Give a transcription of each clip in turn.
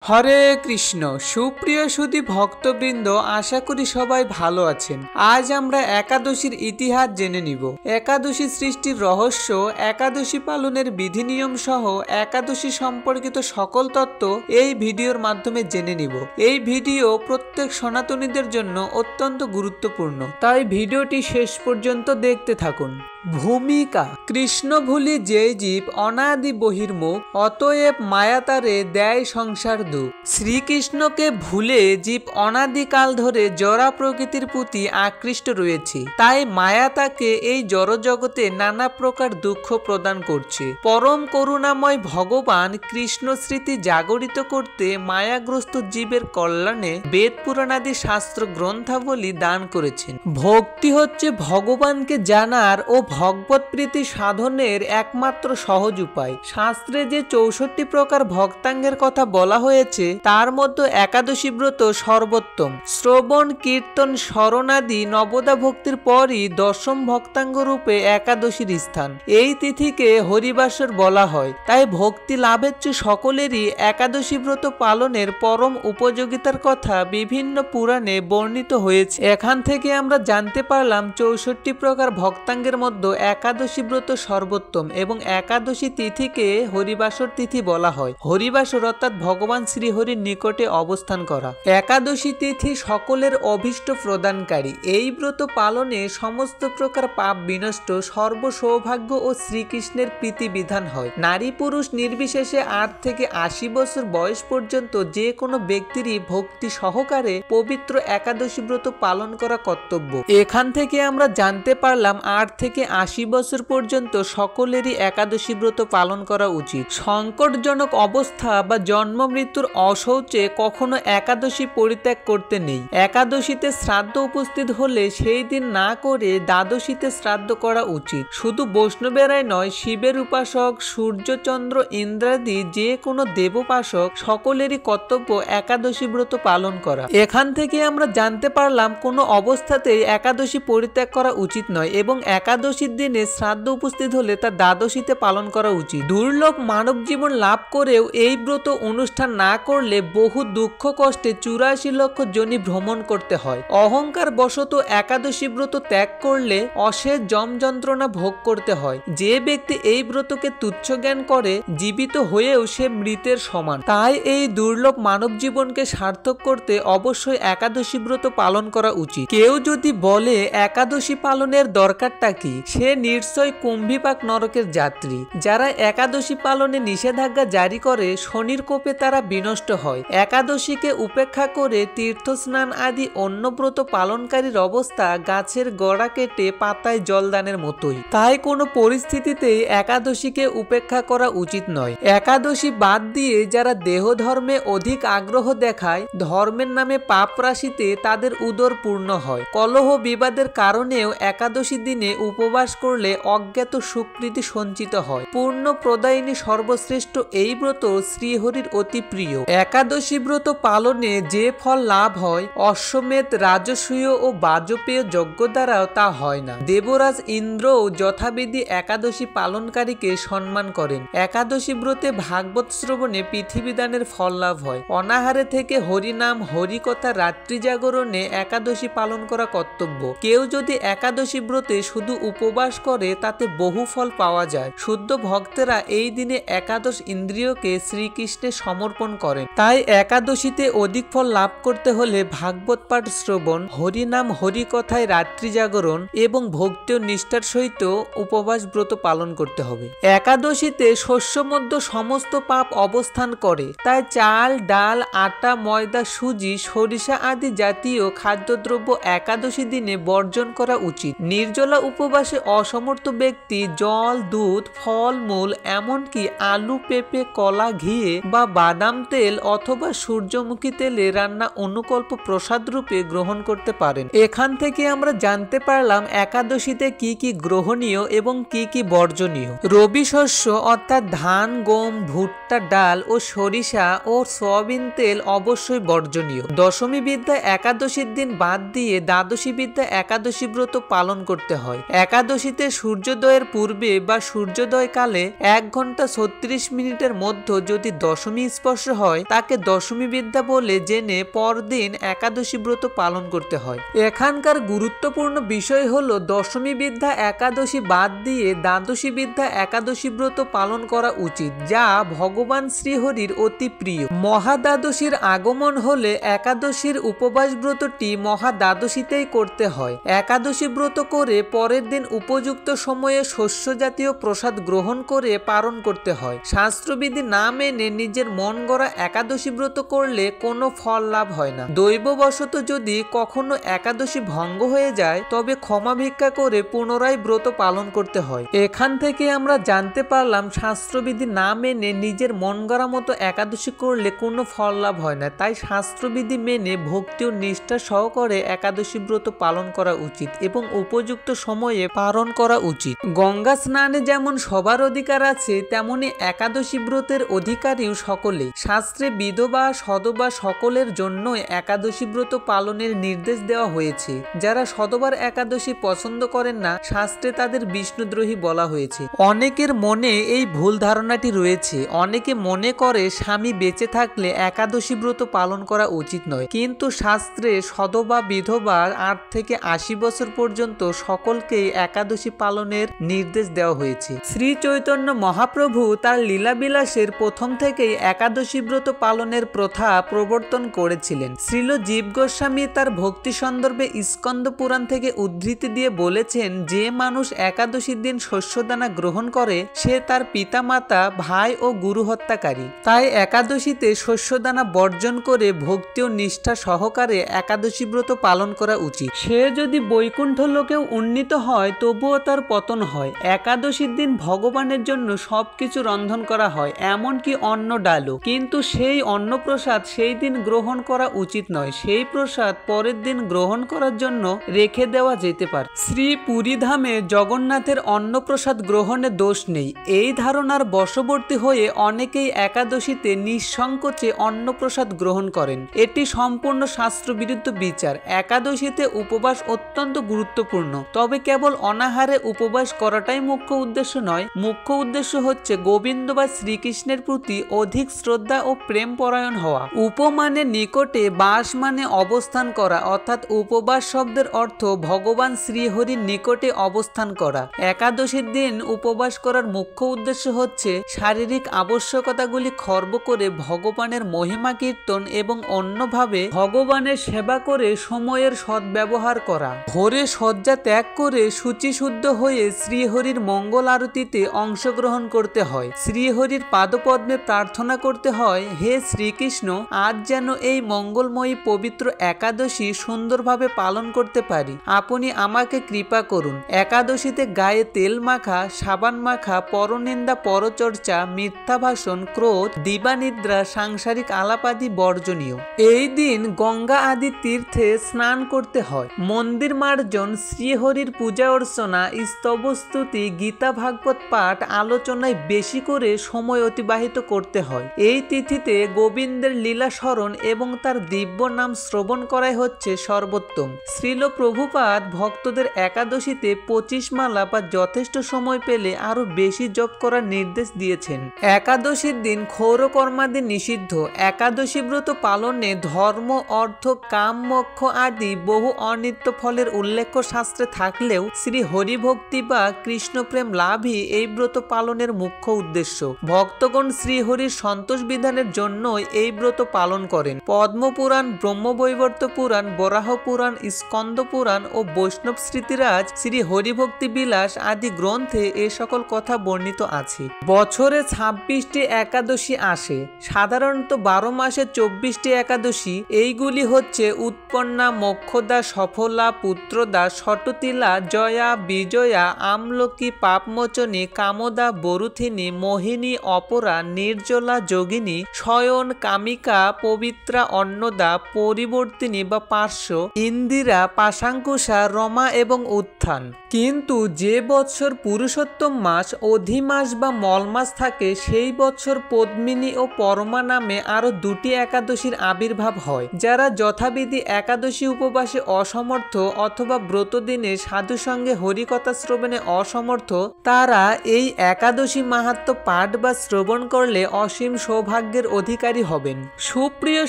হরে কৃষ্ণ। সুপ্রিয় সুধী ভক্তবৃন্দ, আশা করি সবাই ভালো আছেন। আজ আমরা একাদশীর ইতিহাস জেনে নিব। একাদশী সৃষ্টির রহস্য, একাদশী পালনের বিধি নিয়ম সহ একাদশী সম্পর্কিত সকল তত্ত্ব এই ভিডিওর মাধ্যমে জেনে নিব। এই ভিডিও প্রত্যেক সনাতনীদের জন্য অত্যন্ত গুরুত্বপূর্ণ, তাই ভিডিওটি শেষ পর্যন্ত দেখতে থাকুন। ভূমিকা: কৃষ্ণ ভুলি যে জীব অনাদি বহির্মুখ, অতএব মায়া তারে দেয় সংসার দুঃখ। শ্রীকৃষ্ণকে ভুলে জীব অনাদিকাল ধরে জড়া প্রকৃতির প্রতি আকৃষ্ট রয়েছে, তাই মায়া তাকে এই জড়জগতে নানা প্রকার দুঃখ প্রদান করছে। পরম করুণাময় ভগবান কৃষ্ণ স্মৃতি জাগরিত করতে মায়াগ্রস্ত জীবের কল্যাণে বেদ পুরাণাদি শাস্ত্র গ্রন্থাবলী দান করেছেন। ভক্তি হচ্ছে ভগবানকে জানার ও ভগবত প্রীতি সাধনের একমাত্র সহজ উপায়। শাস্ত্রে যে 64 প্রকার ভক্তাঙ্গের কথা বলা হয়েছে, তার মধ্যে একাদশী ব্রত সর্বোত্তম। শ্রবণ, কীর্তন, স্মরণাদি নবদা ভক্তির পরই দশম ভক্তাঙ্গ রূপে একাদশীর স্থান। এই তিথিকে হরিবাসর বলা হয়, তাই ভক্তি লাভের চেয়ে সকলেরই একাদশী ব্রত পালনের পরম উপযোগিতার কথা বিভিন্ন পুরাণে বর্ণিত হয়েছে। এখান থেকে আমরা জানতে পারলাম 64 প্রকার ভক্তাঙ্গের মধ্যে একাদশী ব্রত সর্বোত্তম এবং একাদশী তিথিকে হরিবাসর তিথি বলা হয়। হরিবাসর অর্থাৎ ভগবান শ্রীহরির নিকটে অবস্থান করা। একাদশী তিথি সকলের অভীষ্ট প্রদানকারী। এই ব্রত পালনে সমস্ত প্রকার পাপ বিনষ্ট, সর্ব সৌভাগ্য ও শ্রীকৃষ্ণের প্রীতি বিধান হয়। নারী পুরুষ নির্বিশেষে 8 থেকে 80 বছর বয়স পর্যন্ত যে কোনো ব্যক্তিরই ভক্তি সহকারে পবিত্র একাদশী ব্রত পালন করা কর্তব্য। এখান থেকে আমরা জানতে পারলাম 8 থেকে 80 বছর পর্যন্ত সকলেরই একাদশী ব্রত পালন করা উচিত। সংকটজনক অবস্থা বা জন্ম মৃত্যুর অশৌচে কখনো একাদশী পরিত্যাগ করতে নেই। একাদশীতে শ্রাদ্ধ উপস্থিত হলে সেই দিন না করে দ্বাদশীতে শ্রাদ্ধ করা উচিত। শুধু বৈষ্ণবেরাই নয়, শিবের উপাসক, সূর্য, চন্দ্র, ইন্দ্রাদি যে কোনো দেবোপাসক সকলেরই কর্তব্য একাদশী ব্রত পালন করা। এখান থেকে আমরা জানতে পারলাম কোনো অবস্থাতেই একাদশী পরিত্যাগ করা উচিত নয় এবং একাদশীর দিনে শ্রাদ্ধ উপস্থিত হলে তা দ্বাদশীতে পালন করা উচিত। দুর্লভ মানব জীবন লাভ করেও এই ব্রত অনুষ্ঠান না করলে বহু দুঃখ কষ্টে 84 লক্ষ যোনি ভ্রমণ করতে হয়। অহংকার বশত একাদশী ব্রত ত্যাগ করলে অশেষ যম যন্ত্রণা ভোগ করতে হয়। যে ব্যক্তি এই ব্রতকে তুচ্ছ জ্ঞান করে, জীবিত হয়েও সে মৃতের সমান। তাই এই দুর্লভ মানব জীবনকে সার্থক করতে অবশ্যই একাদশী ব্রত পালন করা উচিত। কেউ যদি বলে একাদশী পালনের দরকারটা কি, সে নিশ্চয় কুম্ভীপাক নরকের যাত্রী। যারা একাদশী পালনে নিষেধাজ্ঞা জারি করে, শনির কোপে তারা বিনষ্ট হয়। একাদশীকে উপেক্ষা করে তীর্থস্নান আদি অন্য ব্রত পালনকারীর অবস্থা গাছের গড়া কেটে পাতায় জলদানের মতোই। তাই কোনো পরিস্থিতিতেই একাদশীকে উপেক্ষা করা উচিত নয়। একাদশী বাদ দিয়ে যারা দেহ ধর্মে অধিক আগ্রহ দেখায়, ধর্মের নামে পাপ রাশিতে তাদের উদর পূর্ণ হয়। কলহ বিবাদের কারণেও একাদশী দিনে উপবাস করলে অজ্ঞাত সুকৃতি সঞ্চিত হয়। পূর্ণ প্রদায়িনী সর্বশ্রেষ্ঠ এই ব্রত শ্রীহরির অতি প্রিয়। একাদশী ব্রত পালনে যে ফল লাভ হয়, অশ্বমেধ, রাজসূয় ও বাজপেয় যজ্ঞ দ্বারাও তা হয় না। দেবরাজ ইন্দ্রও যথাবিধি একাদশী পালনকারীকে সম্মান করেন। একাদশী ব্রতে ভাগবত শ্রবণে পৃথিবীদানের ফল লাভ হয়। অনাহারে থেকে হরিনাম, হরিকথা, রাত্রি জাগরণে একাদশী পালন করা কর্তব্য। কেউ যদি একাদশী ব্রতে শুধু উপবাস করে, তাতে বহু ফল পাওয়া যায়। শুদ্ধ ভক্তেরা এই দিনে একাদশ ইন্দ্রিয়কে শ্রীকৃষ্ণে সমর্পণ করেন। তাই একাদশীতে অধিক ফল লাভ করতে হলে ভাগবত পাঠ শ্রবণ, হরিনাম, হরিকথায় রাত্রি জাগরণ এবং ভক্তি ও নিষ্ঠার সহিত উপবাস ব্রত পালন করতে হবে। একাদশীতে শস্য মধ্য সমস্ত পাপ অবস্থান করে, তাই চাল, ডাল, আটা, ময়দা, সুজি, সরিষা আদি জাতীয় খাদ্যদ্রব্য একাদশী দিনে বর্জন করা উচিত। নির্জলা উপবাসে অসমর্থ ব্যক্তি জল, দুধ, ফল মূল, এমনকি আলু, পেঁপে, কলা, ঘিয়ে বা বাদাম তেল অথবা সূর্যমুখী তেলে রান্না অনুকল্প প্রসাদ রূপে গ্রহণ করতে পারেন। এখান থেকে আমরা জানতে পারলাম একাদশীতে কি কি গ্রহণীয় এবং কি কি বর্জনীয়। রবি শস্য অর্থাৎ ধান, গম, ভুট্টা, ডাল ও সরিষা ও সয়াবিন তেল অবশ্যই বর্জনীয়। দশমী বিদ্যা একাদশীর দিন বাদ দিয়ে দ্বাদশী বিদ্যা একাদশী ব্রত পালন করতে হয়। একাদশীতে সূর্যোদয়ের পূর্বে বা সূর্যোদয় কালে 1 ঘন্টা 36 মিনিটের মধ্যে যদি দশমী স্পর্শ হয় তাকে দশমী বিদ্যা বলে জেনে পরদিন একাদশী ব্রত পালন করতে হয়। এখানকার গুরুত্বপূর্ণ বিষয় হলো দশমী বিদ্যা একাদশী বাদ দিয়ে দ্বাদশী বিদ্যা একাদশী ব্রত পালন করা উচিত, যা ভগবান শ্রীহরির অতি প্রিয়। মহাদ্বাদশীর আগমন হলে একাদশীর উপবাস ব্রতটি মহাদ্বাদশীতেই করতে হয়। একাদশী ব্রত করে পরের দিন উপযুক্ত সময়ে শস্য জাতীয় প্রসাদ গ্রহণ করে পালন করতে হয়। শাস্ত্রবিধি না মেনে নিজের মন গড়া একাদশী ব্রত করলে কোনো ফল লাভ হয় না। দৈববশত যদি কখনো একাদশী ভঙ্গ হয়ে যায় তবে ক্ষমা ভিক্ষা করে পুনরায় ব্রত পালন করতে হয়। এখান থেকে আমরা জানতে পারলাম শাস্ত্রবিধি না মেনে নিজের মন গড়া মতো একাদশী করলে কোনো ফল লাভ হয় না। তাই শাস্ত্রবিধি মেনে ভক্তি ও নিষ্ঠা সহকারে একাদশী ব্রত পালন করা উচিত এবং উপযুক্ত সময়ে পালন করা উচিত। গঙ্গা স্নানে যেমন সবার অধিকার আছে তেমনি একাদশী ব্রতের অধিকারীও সকলেই। শাস্ত্রে বিধবা সধবা সকলের জন্যই একাদশী ব্রত পালনের নির্দেশ দেওয়া হয়েছে। যারা সধবার একাদশী পছন্দ করেন না, শাস্ত্রে তাদের বিষ্ণুদ্রোহী বলা হয়েছে। অনেকের মনে এই ভুল ধারণাটি রয়েছে। অনেকে মনে করে স্বামী বেঁচে থাকলে একাদশী ব্রত পালন করা উচিত নয়, কিন্তু শাস্ত্রে সধবা বিধবা 8 থেকে 80 বছর পর্যন্ত সকলকেই একাদশী পালনের নির্দেশ দেওয়া হয়েছে। শ্রী চৈতন্য মহাপ্রভু তার লীলাবিলাসের প্রথম থেকেই একাদশী ব্রত পালনের প্রথা প্রবর্তন করেছিলেন। শ্রীল জীব গোস্বামী তার ভক্তি সন্দর্ভে স্কন্দ পুরাণ থেকে উদ্ধৃতি দিয়ে বলেছেন, যে মানুষ একাদশীর দিন শস্যদানা গ্রহণ করে সে তার পিতামাতা, ভাই ও গুরু হত্যাকারী। তাই একাদশীতে শস্যদানা বর্জন করে ভক্তি ও নিষ্ঠা সহকারে একাদশী ব্রত পালন করা উচিত। সে যদি বৈকুণ্ঠ লোকেও উন্নীত হয় তবুও তার পতন হয়। একাদশীর দিন ভগবানের জন্য সবকিছু রন্ধন করা হয়, এমনকি অন্ন ডালও, কিন্তু সেই অন্নপ্রসাদ সেই দিন গ্রহণ করা উচিত নয়। সেই প্রসাদ পরের দিন গ্রহণ করার জন্য রেখে দেওয়া যেতে পারে। শ্রী পুরীধামে জগন্নাথের অন্নপ্রসাদ গ্রহণে দোষ নেই, এই ধারণার বশবর্তী হয়ে অনেকেই একাদশীতে নিঃসংকোচে অন্নপ্রসাদ গ্রহণ করেন। এটি সম্পূর্ণ শাস্ত্রবিরুদ্ধ বিচার। একাদশীতে উপবাস অত্যন্ত গুরুত্বপূর্ণ, তবে কেবল অনাহারে উপবাস করাটাই মুখ্য উদ্দেশ্য নয়। মুখ্য উদ্দেশ্য হচ্ছে গোবিন্দ বা শ্রীকৃষ্ণের প্রতি অধিক শ্রদ্ধা ও প্রেম পরায়ণ হওয়া। উপমানে নিকটে, বাস মানে অবস্থান করা, অর্থাৎ উপবাস শব্দের অর্থ ভগবান শ্রীহরির নিকটে অবস্থান করা। একাদশীর দিন উপবাস করার মুখ্য উদ্দেশ্য হচ্ছে শারীরিক আবশ্যকতাগুলি খর্ব করে ভগবানের মহিমা কীর্তন এবং অন্যভাবে ভগবানের সেবা করে সময়ের সদ্ব্যবহার করা। ভোরে শয্যা ত্যাগ করে শুচিশুদ্ধ হয়ে শ্রীহরির মঙ্গল আরতিতে অংশগ্রহণ করতে হয়। শ্রীহরির পাদপদ্মে প্রার্থনা করতে হয়, হে শ্রীকৃষ্ণ, আজ যেন এই মঙ্গলময়ী পবিত্র একাদশী সুন্দরভাবে পালন করতে পারি, আপনি আমাকে কৃপা করুন। একাদশীতে গায়ে তেল মাখা, সাবান মাখা, পরনিন্দা, পরচর্চা, মিথ্যা ভাষণ, ক্রোধ, দিবানিদ্রা, সাংসারিক আলাপাদি বর্জনীয়। এই দিন গঙ্গা আদি তীর্থে স্নান করতে হয়। মন্দির মার্জন, শ্রীহরির পূজা অর্চনা, স্তবস্তুতি, গীতা ভাগবত পাঠ, আলোচনায় বেশি করে সময় অতিবাহিত করতে হয়। এই তিথিতে গোবিন্দের লীলা স্মরণ এবং তার দিব্য নাম শ্রবণ করাই হচ্ছে সর্বোত্তম। শ্রীল প্রভুপাদ ভক্তদের একাদশীতে 25 মালা বা যথেষ্ট সময় পেলে আরো বেশি জপ করার নির্দেশ দিয়েছেন। একাদশীর দিন ক্ষৌরকর্মাদি নিষিদ্ধ। একাদশী ব্রত পালনে ধর্ম, অর্থ, কাম, মোক্ষ আদি বহু অনিত্য ফলের উল্লেখ শাস্ত্রে থাকলেও শ্রী হরিভক্তি বা কৃষ্ণপ্রেম লাভই এই ব্রত পালনের মুখ্য উদ্দেশ্য। ভক্তগণ শ্রীহরির সন্তোষ বিধানের জন্যই এই ব্রত পালন করেন। পদ্মপুরাণ, ব্রহ্মবৈবর্ত পুরাণ, বরাহ পুরাণ, স্কন্দ পুরাণ ও বৈষ্ণব স্মৃতিরাজ, শ্রী হরিভক্তি বিলাস আদি গ্রন্থে এ সকল কথা বর্ণিত আছে। বছরে 26টি একাদশী আসে, সাধারণত 12 মাসে 24টি একাদশী। এইগুলি হচ্ছে উৎপন্না, মোক্ষদা, সফলা, পুত্রদা, শটতিলা, জয়া, বিজয়া, আমলকি, পাপমোচনী, কামদা, বরুথিনী, মোহিনী, অপরা, নির্জলা, যোগিনী, শয়ন, কামিকা, পবিত্রা, অন্নদা, পরিবর্তিনী বা পার্শ্ব, ইন্দিরা, পাশাঙ্কুশা, রমা এবং উত্থান। কিন্তু যে বৎসর পুরুষোত্তম মাস, অধি মাস বা মল মাস থাকে সেই বৎসর পদ্মিনী ও পরমা নামে আরো দুটি একাদশীর আবির্ভাব হয়। যারা যথাবিধি একাদশী উপবাসে অসমর্থ অথবা ব্রত দিনে সাধু সঙ্গে হরিকথা শ্রবণে অসমর্থ, তারা এই একাদশী মাহাত্ম্য পাঠ বা শ্রবণ করলে অসীম সৌভাগ্যের অধিকারী হবেন। সুপ্রিয়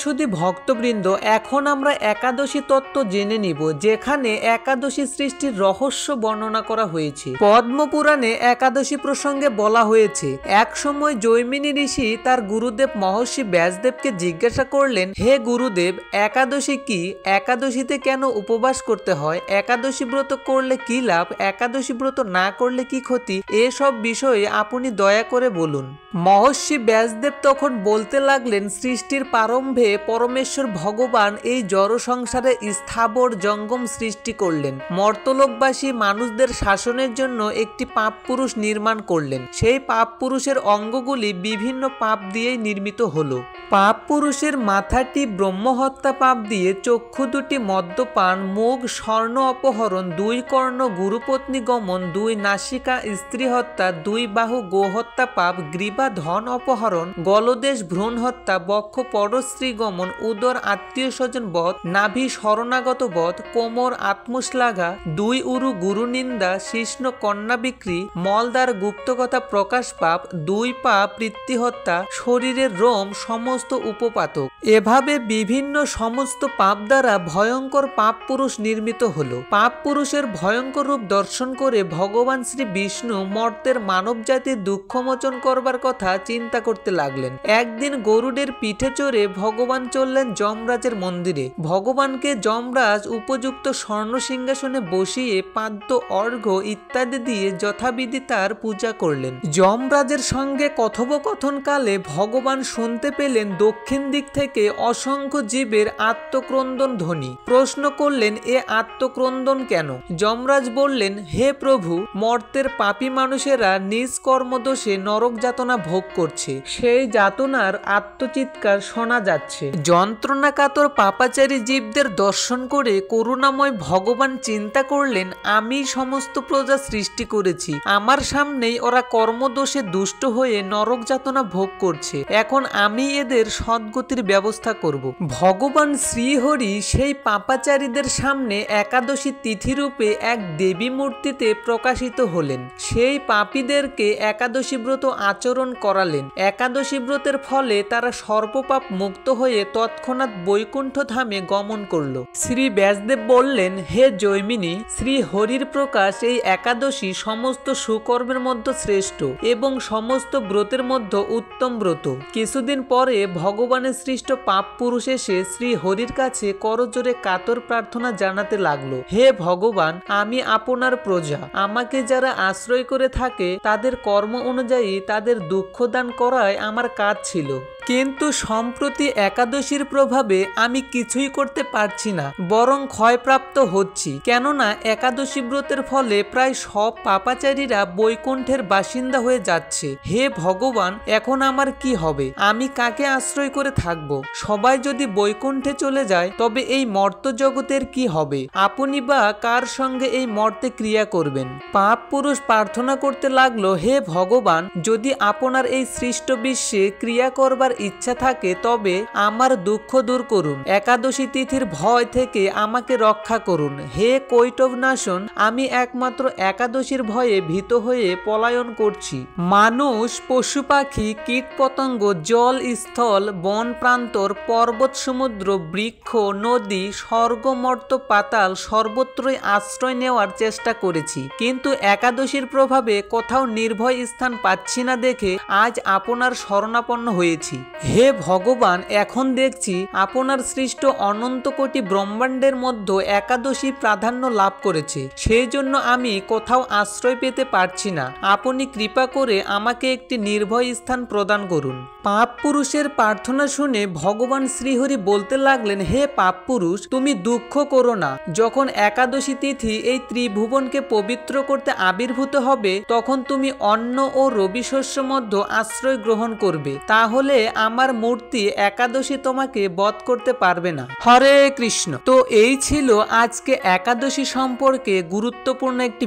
সুধী ভক্তবৃন্দ, এখন আমরা একাদশী তত্ত্ব জেনে নিব, যেখানে একাদশী সৃষ্টির রহস্য বর্ণনা করা হয়েছে। পদ্মপুরাণে একাদশী প্রসঙ্গে বলা হয়েছে, এক সময় জৈমিনী ঋষি তার গুরুদেব মহর্ষি ব্যাসদেবকে জিজ্ঞাসা করলেন, হে গুরুদেব, একাদশী কি? একাদশীতে কেন উপবাস করতে হয়? একাদশী ব্রত করলে কি লাভ? একাদশী ব্রত না করলে কি ক্ষতি? এসব বিষয়ে আপনি দয়া করে বলুন। মহর্ষি ব্যাসদেব তখন বলতে লাগলেন, সৃষ্টির প্রারম্ভে পরমেশ্বর ভগবান এই জড় সংসারে স্থাবর জঙ্গম সৃষ্টি করলেন। মর্তলোকবাসী মানুষদের শাসনের জন্য একটি পাপ পুরুষ নির্মাণ করলেন। সেই পাপ পুরুষের অঙ্গগুলি বিভিন্ন পাপ দিয়েই নির্মিত হলো। পাপ পুরুষের মাথাটি ব্রহ্মহত্যা পাপ দিয়ে, চক্ষু দুটি মদ্যপান, মুখ স্বর্ণ অপহরণ, দুই কর্ণ গুরুপত্নী গমন, দুই নাসিকা স্ত্রী হত্যা, দুই বাহু গোহত্যা পাপ, গ্রীবা ধন অপহরণ, গলদেশ ভ্রূণ হত্যা, বক্ষ পরস্ত্রী গমন, উদর আত্মীয় স্বজন বধ, নাভি শরণাগত বধ, কোমর আত্মশ্লাঘা, দুই উরু গুরু নিন্দা, শিষ্ণ কন্যা বিক্রি, মলদার গুপ্তকথা প্রকাশ পাপ, দুই পা পৃথ্বী হত্যা, শরীরের রোম সমস্ত উপপাতক। এভাবে বিভিন্ন সমস্ত পাপ দ্বারা ভয়ঙ্কর পাপ পুরুষ নির্মিত হলো। পাপ পুরুষের ভয়ঙ্কর রূপ দর্শন করে ভগবান শ্রী বিষ্ণু মর্তের মানব জাতির দুঃখমোচন করবার কথা চিন্তা করতে লাগলেন। একদিন গরুডের পিঠে চড়ে ভগবান চললেন যমরাজের মন্দিরে। ভগবানকে যমরাজ উপযুক্ত স্বর্ণ সিংহাসনে বসিয়ে পাদ্য অর্ঘ্য ইত্যাদি দিয়ে যথাবিধি তার পূজা করলেন। যমরাজের সঙ্গে কথোপকথনকালে ভগবান শুনতে পেলেন দক্ষিণ দিক থেকে অসংখ্য জীবের আত্মক্রন্দন ধ্বনি। প্রশ্ন করলেন, এ আত্মক্রন্দন কেন? যমরাজ বললেন, হে প্রভু, মর্তের পাপী মানুষেরা নিজ কর্মদোষে নরক যাতনা ভোগ করছে। সেই যাতনার আত্মচিৎকার শোনা যাচ্ছে। যন্ত্রণাকাতর পাপাচারী জীবদের দর্শন করে করুণাময় ভগবান চিন্তা করলেন, আমি সমস্ত প্রজা সৃষ্টি করেছি, আমার সামনেই ওরা কর্মদোষে দুষ্ট হয়ে নরক যাতনা ভোগ করছে। এখন আমি এদের সদ্গতির ব্যবস্থা করব। ভগবান শ্রীহরি সেই পাপাচারীদের সামনে একাদশী তিথিরূপে এক দেবী মূর্তিতে প্রকাশিত হলেন। সেই পাপীদেরকে একাদশী ব্রত আচরণ করালেন। একাদশী ব্রতের ফলে তারা সর্বপাপ মুক্ত হয়ে তৎক্ষণাৎ বৈকুণ্ঠ ধামে গমন করল। শ্রী ব্যাসদেব বললেন, হে জৈমিনী, শ্রী হরির প্রকাশ এই একাদশী সমস্ত সুকর্মের মধ্যে শ্রেষ্ঠ এবং সমস্ত ব্রতের মধ্যে উত্তম ব্রত। কিছুদিন পরে ভগবানের সৃষ্ট পাপ পুরুষ এসে শ্রী হরির কাছে করজোরে কাতর প্রার্থনা জানাতে লাগলো, হে ভগবান, আমি আপনার প্রজা। আমাকে যারা আশ্রয় করে থাকে তাদের কর্ম অনুযায়ী তাদের দুঃখ দান করাই আমার কাজ ছিল। কিন্তু সম্প্রতি একাদশীর প্রভাবে আমি কিছুই করতে পারছি না, বরং ক্ষয়প্রাপ্ত হচ্ছি। কেননা একাদশী ব্রতের ফলে প্রায় সব পাপাচারীরা বৈকুণ্ঠের বাসিন্দা হয়ে যাচ্ছে। হে ভগবান, এখন আমার কি হবে? আমি কাকে আশ্রয় করে থাকব? সবাই যদি বৈকুণ্ঠে চলে যায় তবে এই মর্ত জগতের কি হবে? আপনি বা কার সঙ্গে এই মর্তে ক্রিয়া করবেন? পাপ পুরুষ প্রার্থনা করতে লাগলো, হে ভগবান, যদি আপনার এই সৃষ্ট বিশ্বে ক্রিয়া করবার ইচ্ছা থাকে তবে আমার দুঃখ দূর করুন। একাদশী তিথির ভয় থেকে আমাকে রক্ষা করুন। হে কৈটব নাশন, আমি একমাত্র একাদশীর ভয়ে ভীত হয়ে পলায়ন করছি। মানুষ, পশু পাখি, কীট পতঙ্গ, জল স্থল, বন প্রান্তর, পর্বত, সমুদ্র, বৃক্ষ, নদী, স্বর্গ, মর্ত, পাতাল সর্বত্রই আশ্রয় নেওয়ার চেষ্টা করেছি, কিন্তু একাদশীর প্রভাবে কোথাও নির্ভয় স্থান পাচ্ছি না দেখে আজ আপনার শরণাপন্ন হয়েছি। হে ভগবান, এখন দেখছি আপনার সৃষ্ট অনন্ত কোটি ব্রহ্মাণ্ডের মধ্যে একাদশী প্রাধান্য লাভ করেছে, সেই জন্য আমি কোথাও আশ্রয় পেতে পারছি না। আপনি কৃপা করে আমাকে একটি নির্ভয় স্থান প্রদান করুন। পাপ পুরুষের প্রার্থনা শুনে ভগবান শ্রীহরি বলতে লাগলেন, হে পাপ পুরুষ, তুমি দুঃখ করো না। যখন একাদশী তিথি এই ত্রিভুবনকে পবিত্র করতে আবির্ভূত হবে তখন তুমি অন্ন ও রবি শস্য মধ্যে আশ্রয় গ্রহণ করবে, তাহলে আমার মূর্তি একাদশী তোমাকে বধ করতে পারবে না। হরে কৃষ্ণ। তো এই ছিল আজকে একাদশী সম্পর্কে গুরুত্বপূর্ণ একটি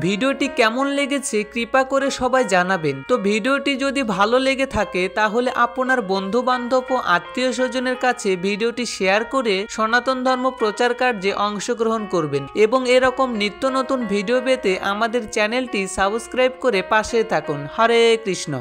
ভিডিওটি কেমন লেগেছে কৃপা করে সবাই জানাবেন। তো ভিডিওটি যদি ভালো লেগে থাকে তাহলে আপনার বন্ধু বান্ধব ও আত্মীয় স্বজনের কাছে ভিডিওটি শেয়ার করে সনাতন ধর্ম প্রচার কার্যে অংশগ্রহণ করবেন এবং এরকম নিত্য নতুন ভিডিও পেতে আমাদের চ্যানেলটি সাবস্ক্রাইব করে পাশে থাকুন। হরে কৃষ্ণ।